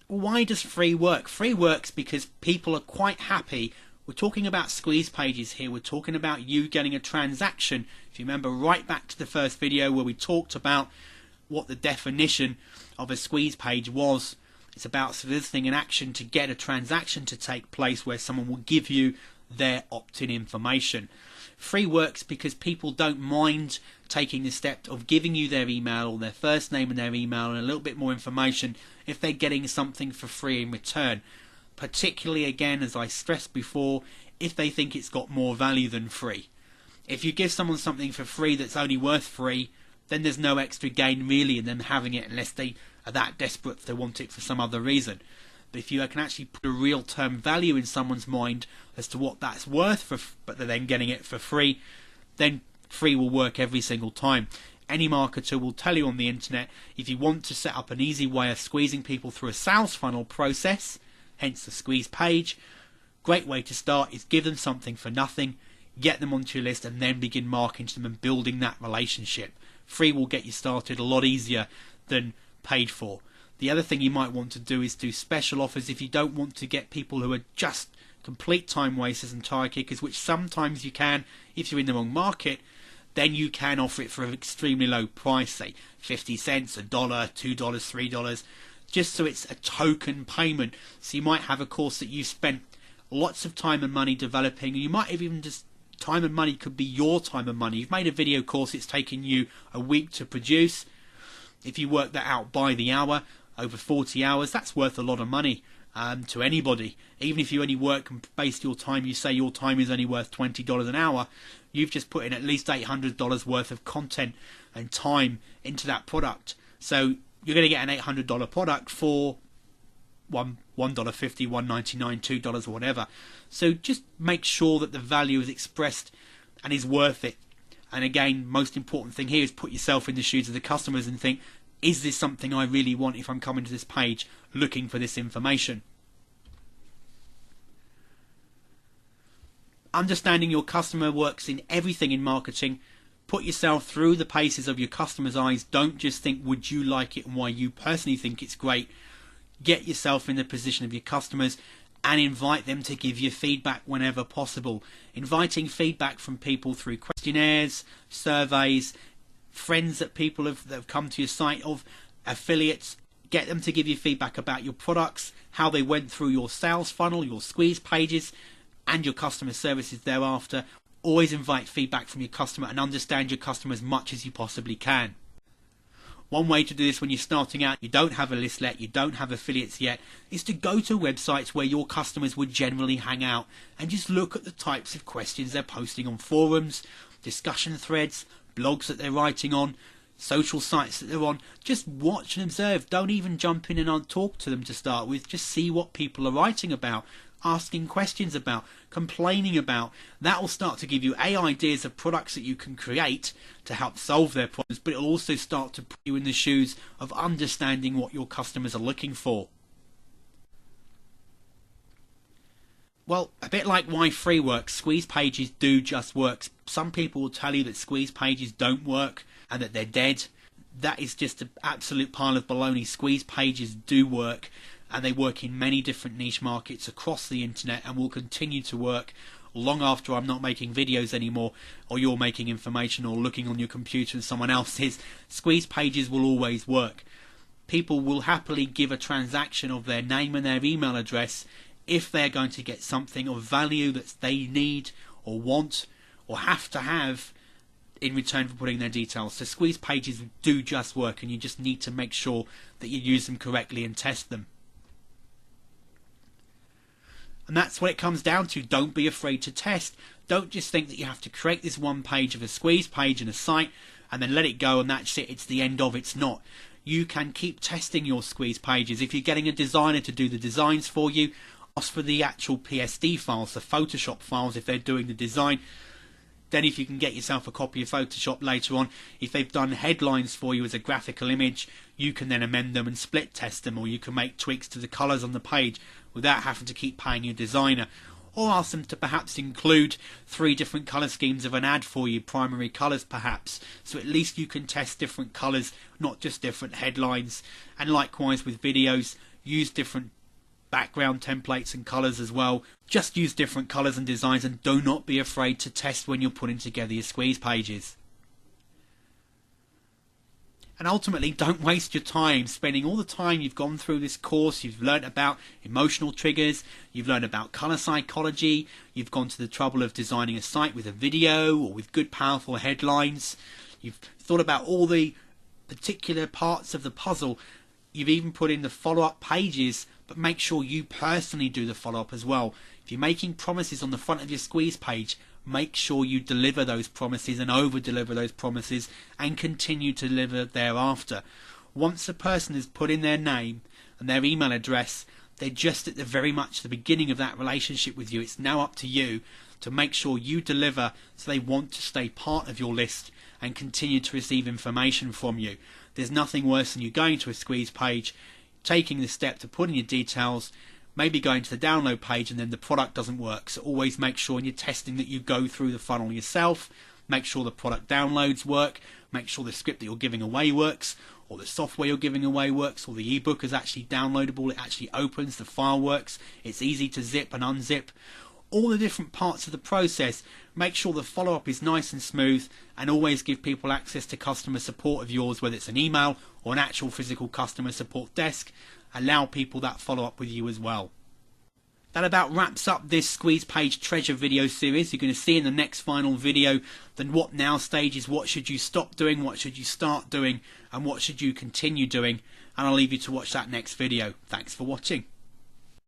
Why does free work? Free works because people are quite happy. We're talking about squeeze pages here. We're talking about you getting a transaction. If you remember right back to the first video where we talked about what the definition of a squeeze page was, it's about soliciting an action to get a transaction to take place where someone will give you their opt-in information. Free works because people don't mind taking the step of giving you their email or their first name and their email and a little bit more information if they're getting something for free in return. Particularly, again, as I stressed before, if they think it's got more value than free. If you give someone something for free that's only worth free, then there's no extra gain really in them having it unless they are that desperate they want it for some other reason. But if you can actually put a real term value in someone's mind as to what that's worth, but they're then getting it for free, then free will work every single time. Any marketer will tell you on the internet, if you want to set up an easy way of squeezing people through a sales funnel process, hence the squeeze page, great way to start is give them something for nothing, get them onto your list and then begin marketing to them and building that relationship. Free will get you started a lot easier than paid for. The other thing you might want to do is do special offers if you don't want to get people who are just complete time wasters and tire kickers, which sometimes you can if you're in the wrong market. Then you can offer it for an extremely low price, say 50 cents, $1, $2, $3, just so it's a token payment. So you might have a course that you spent lots of time and money developing, and you might have even just time and money could be your time and money. You've made a video course, it's taken you a week to produce. If you work that out by the hour, over 40 hours, that's worth a lot of money to anybody. Even if you only work and base your time, you say your time is only worth $20 an hour, you've just put in at least $800 worth of content and time into that product. So you're going to get an $800 product for $1.50, $1.99, $2 or whatever. So just make sure that the value is expressed and is worth it. And again, most important thing here is put yourself in the shoes of the customers and think, is this something I really want if I'm coming to this page looking for this information? Understanding your customer works in everything in marketing. Put yourself through the paces of your customer's eyes. Don't just think, would you like it and why you personally think it's great. Get yourself in the position of your customers and invite them to give you feedback whenever possible. Inviting feedback from people through questionnaires, surveys, friends that people that have come to your site, of affiliates, get them to give you feedback about your products, how they went through your sales funnel, your squeeze pages, and your customer services thereafter. Always invite feedback from your customer and understand your customer as much as you possibly can. One way to do this when you're starting out, you don't have a list yet, you don't have affiliates yet, is to go to websites where your customers would generally hang out and just look at the types of questions they're posting on forums, discussion threads, blogs that they're writing on, social sites that they're on. Just watch and observe. Don't even jump in and talk to them to start with. Just see what people are writing about, asking questions about, complaining about. That will start to give you ideas of products that you can create to help solve their problems, but it will also start to put you in the shoes of understanding what your customers are looking for. Well, a bit like why free works, squeeze pages do just work. Some people will tell you that squeeze pages don't work and that they're dead. That is just an absolute pile of baloney. Squeeze pages do work, and they work in many different niche markets across the internet and will continue to work long after I'm not making videos anymore, or you're making information or looking on your computer and someone else is. Squeeze pages will always work. People will happily give a transaction of their name and their email address if they're going to get something of value that they need or want or have to have in return for putting their details. So squeeze pages do just work, and you just need to make sure that you use them correctly and test them. And that's what it comes down to. Don't be afraid to test. Don't just think that you have to create this one page of a squeeze page in a site and then let it go and that's it, it's the end of. It's not. You can keep testing your squeeze pages. If you're getting a designer to do the designs for you, ask for the actual PSD files, the Photoshop files if they're doing the design. Then if you can get yourself a copy of Photoshop later on, if they've done headlines for you as a graphical image, you can then amend them and split test them, or you can make tweaks to the colours on the page without having to keep paying your designer. Or ask them to perhaps include 3 different colour schemes of an ad for you, primary colours perhaps, so at least you can test different colours, not just different headlines. And likewise with videos, use different background templates and colours as well. Just use different colours and designs, and do not be afraid to test when you're putting together your squeeze pages. And ultimately, don't waste your time spending all the time you've gone through this course. You've learnt about emotional triggers, you've learned about colour psychology, you've gone to the trouble of designing a site with a video or with good powerful headlines, you've thought about all the particular parts of the puzzle, you've even put in the follow-up pages, but make sure you personally do the follow-up as well. If you're making promises on the front of your squeeze page, make sure you deliver those promises and over-deliver those promises and continue to deliver thereafter. Once a person has put in their name and their email address, they're just at the very much the beginning of that relationship with you. It's now up to you to make sure you deliver so they want to stay part of your list and continue to receive information from you. There's nothing worse than you going to a squeeze page, taking the step to put in your details, maybe going to the download page and then the product doesn't work. So always make sure in your testing that you go through the funnel yourself, make sure the product downloads work, make sure the script that you're giving away works, or the software you're giving away works, or the ebook is actually downloadable, it actually opens, the file works, it's easy to zip and unzip. All the different parts of the process, make sure the follow-up is nice and smooth, and always give people access to customer support of yours, whether it's an email or an actual physical customer support desk. Allow people that follow-up with you as well. That about wraps up this squeeze page treasure video series. You're going to see in the next final video the what now stage is, what should you stop doing, what should you start doing, and what should you continue doing. And I'll leave you to watch that next video. Thanks for watching.